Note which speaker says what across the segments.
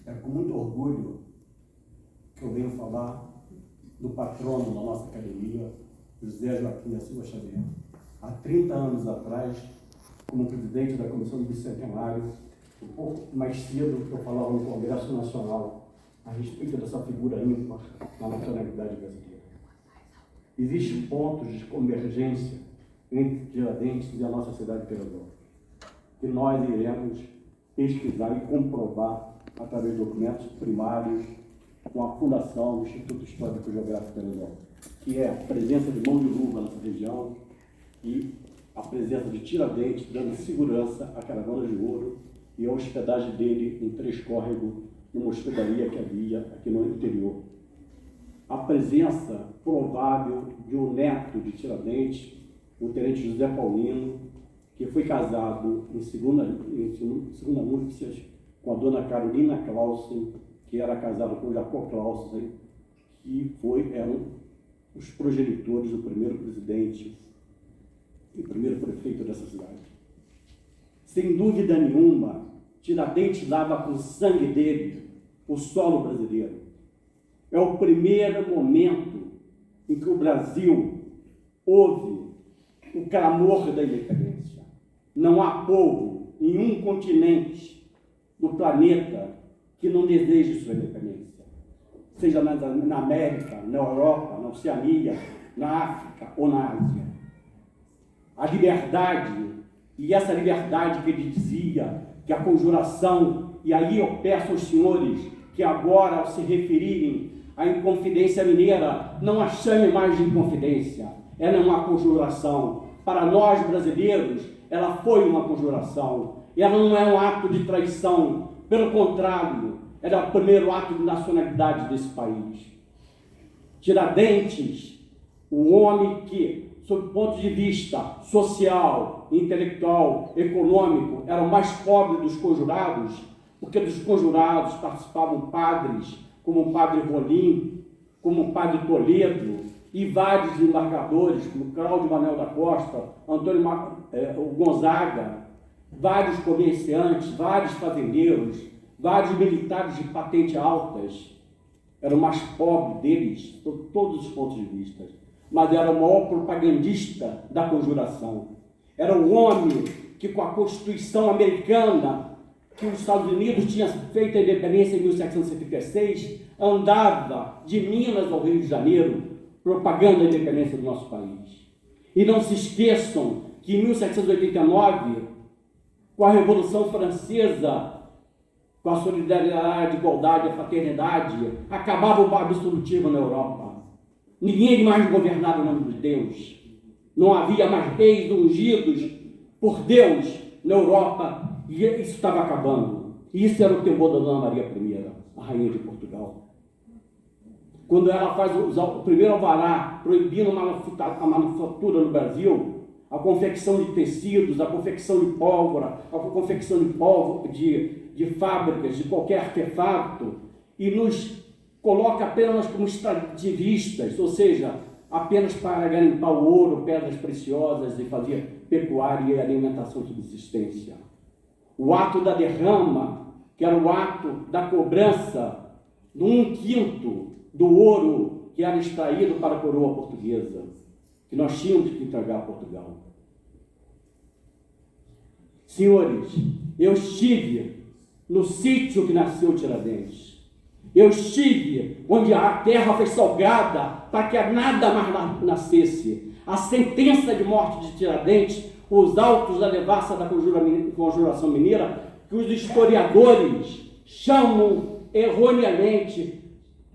Speaker 1: É com muito orgulho que eu venho falar do patrono da nossa academia, José Joaquim da Silva Xavier. Há 30 anos atrás, como presidente da Comissão do Bicentenário, um pouco mais cedo eu falava no Congresso Nacional a respeito dessa figura ímpar na nacionalidade brasileira. Existem pontos de convergência entre Tiradentes e a nossa cidade de Teresópolis, que nós iremos pesquisar e comprovar através de documentos primários com a fundação do Instituto Histórico Geográfico de Teresópolis, que é a presença de mão de luva nessa região e a presença de Tiradentes dando segurança à caravana de ouro e a hospedagem dele em Três Córregos, numa hospedaria que havia aqui no interior. A presença provável de um neto de Tiradentes, o tenente José Paulino, que foi casado em segunda núpcias com a dona Carolina Clausen, que era casado com Jacó Clausen, que eram os progenitores do primeiro presidente e primeiro prefeito dessa cidade. Sem dúvida nenhuma, Tiradentes dava com o sangue dele o solo brasileiro. É o primeiro momento em que o Brasil ouve o clamor da independência. Não há povo em um continente do planeta que não deseje sua independência. Seja na América, na Europa, na Oceania, na África ou na Ásia. A liberdade, e essa liberdade que ele dizia, que a conjuração, e aí eu peço aos senhores que agora, ao se referirem à Inconfidência Mineira, não a chame mais de Inconfidência, ela é uma conjuração. Para nós brasileiros, ela foi uma conjuração, e ela não é um ato de traição, pelo contrário, ela é o primeiro ato de nacionalidade desse país. Tiradentes, o homem que, sob o ponto de vista social, intelectual, econômico, era o mais pobre dos conjurados, porque dos conjurados participavam padres, como o padre Rolim, como o padre Toledo, e vários desembargadores, como Cláudio Manuel da Costa, Antônio Gonzaga, vários comerciantes, vários fazendeiros, vários militares de patente altas. Era o mais pobre deles, sob todos os pontos de vista, mas era o maior propagandista da conjuração. Era o homem que, com a Constituição americana, que os Estados Unidos tinham feito a independência em 1776, andava de Minas ao Rio de Janeiro, propagando a independência do nosso país. E não se esqueçam que em 1789, com a Revolução Francesa, com a solidariedade, a igualdade, a fraternidade, acabava o absolutismo na Europa. Ninguém mais governava em nome de Deus. Não havia mais reis ungidos por Deus na Europa, e isso estava acabando. E isso era o temor da Dona Maria I, a rainha de Portugal. Quando ela faz o primeiro alvará proibindo a manufatura no Brasil, a confecção de tecidos, a confecção de pólvora, a confecção de fábricas, de qualquer artefato, e nos coloca apenas como extrativistas, ou seja, apenas para garimpar o ouro, pedras preciosas e fazer pecuária e alimentação de subsistência. O ato da derrama, que era o ato da cobrança de 1/5 do ouro que era extraído para a coroa portuguesa, que nós tínhamos que entregar a Portugal. Senhores, eu estive no sítio que nasceu Tiradentes. Eu estive onde a terra foi salgada para que nada mais nascesse. A sentença de morte de Tiradentes, os autos da devassa da Conjuração Mineira, que os historiadores chamam erroneamente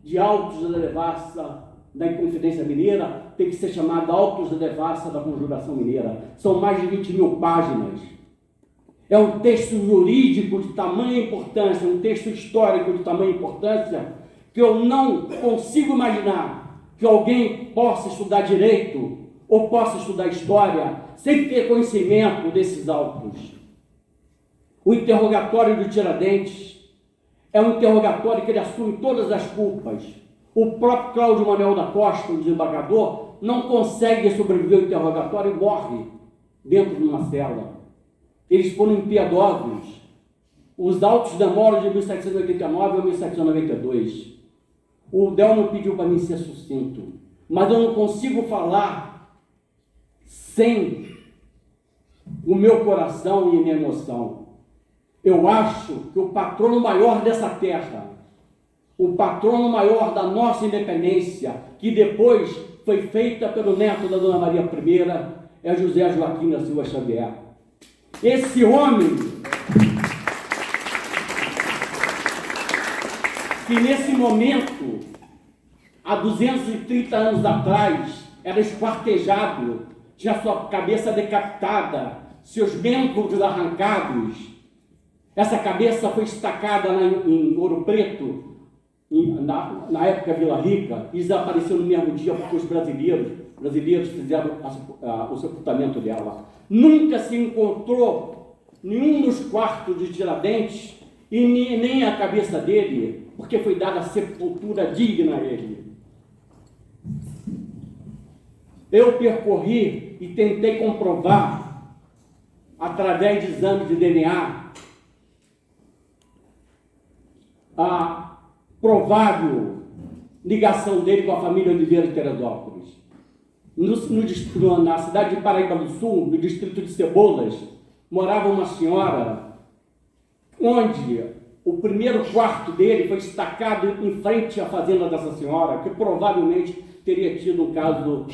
Speaker 1: de autos da devassa da Inconfidência Mineira, tem que ser chamado autos da devassa da Conjuração Mineira. São mais de 20.000 páginas. É um texto jurídico de tamanha importância, um texto histórico de tamanha importância, que eu não consigo imaginar que alguém possa estudar direito ou possa estudar história sem ter conhecimento desses autos. O interrogatório do Tiradentes é um interrogatório que ele assume todas as culpas. O próprio Cláudio Manuel da Costa, o desembargador, não consegue sobreviver ao interrogatório e morre dentro de uma cela. Eles foram impiedosos.
Speaker 2: os autos demórios de 1789 a 1792. O Delmo pediu para mim ser sucinto, mas eu não consigo falar sem o meu coração e minha emoção. Eu acho que o patrono maior dessa terra, o patrono maior da nossa independência, que depois foi feita pelo neto da Dona Maria I, é José Joaquim da Silva Xavier. Esse homem, que nesse momento, há 230 anos atrás, era esquartejado, tinha sua cabeça decapitada, seus membros arrancados. Essa cabeça foi estacada em Ouro Preto, na época Vila Rica, e desapareceu no mesmo dia porque os brasileiros fizeram o sepultamento dela. Nunca se encontrou nenhum dos quartos de Tiradentes e nem a cabeça dele, porque foi dada sepultura digna a ele. Eu percorri e tentei comprovar, através de exame de DNA, a provável ligação dele com a família Oliveira de Teresópolis. Na cidade de Paraíba do Sul, no distrito de Cebolas, morava uma senhora onde o primeiro quarto dele foi estacado em frente à fazenda dessa senhora, que provavelmente teria tido um caso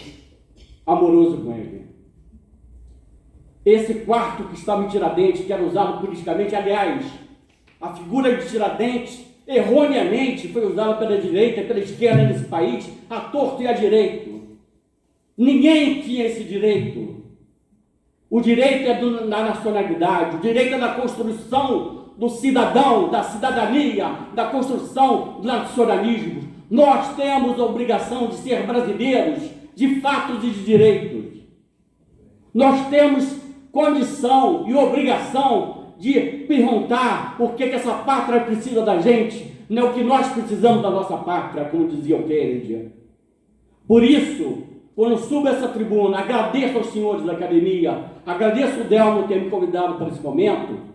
Speaker 2: amoroso com ele. Esse quarto que estava em Tiradentes, que era usado politicamente, aliás, a figura de Tiradentes, erroneamente, foi usada pela direita e pela esquerda nesse país, à torto e à direito. Ninguém tinha esse direito. O direito é da nacionalidade, o direito é da construção do cidadão, da cidadania, da construção do nacionalismo. Nós temos a obrigação de ser brasileiros de fatos e de direitos. Nós temos condição e obrigação de perguntar por que essa pátria precisa da gente, não é o que nós precisamos da nossa pátria, como dizia o Kennedy. Por isso, quando subo essa tribuna, agradeço aos senhores da academia, agradeço o Delmo ter me convidado para esse momento,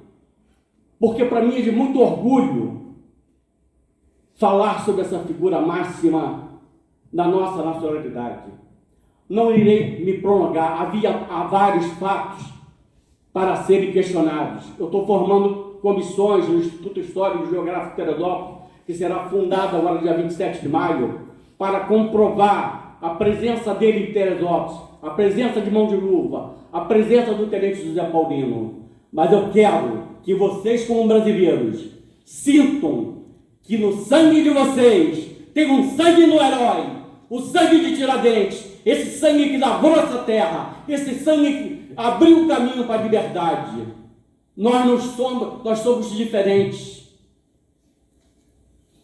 Speaker 2: porque para mim é de muito orgulho falar sobre essa figura máxima da nossa nacionalidade. Não irei me prolongar, há vários fatos para serem questionados. Eu estou formando comissões no Instituto Histórico e Geográfico de Teresópolis, que será fundado agora dia 27 de maio, para comprovar a presença dele em Teresópolis, a presença de Mão de Luva, a presença do Tenente José Paulino. Mas eu quero que vocês, como brasileiros, sintam que no sangue de vocês tem um sangue no herói, o sangue de Tiradentes, esse sangue que lavrou essa terra, esse sangue que abriu o caminho para a liberdade. Nós somos diferentes.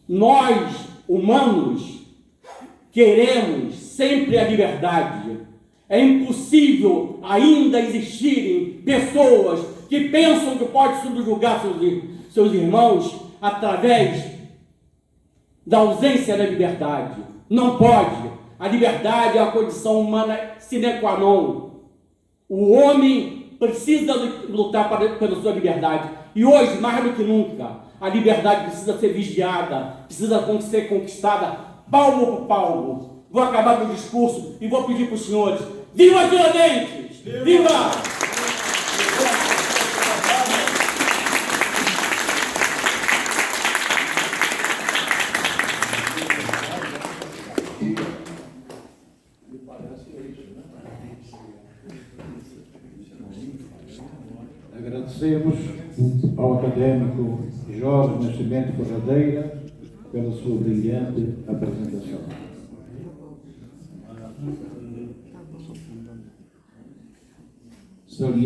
Speaker 2: Nós, humanos, queremos sempre a liberdade. É impossível ainda existirem pessoas que pensam que pode subjugar seus irmãos através da ausência da liberdade. Não pode. A liberdade é a condição humana sine qua non. O homem precisa lutar pela sua liberdade. E hoje, mais do que nunca, a liberdade precisa ser vigiada, precisa ser conquistada palmo por palmo. Vou acabar meu discurso e vou pedir para os senhores: viva Tiradentes! Viva!
Speaker 3: Agradecemos ao académico Jorge Nascimento Corradeira pela sua brilhante apresentação.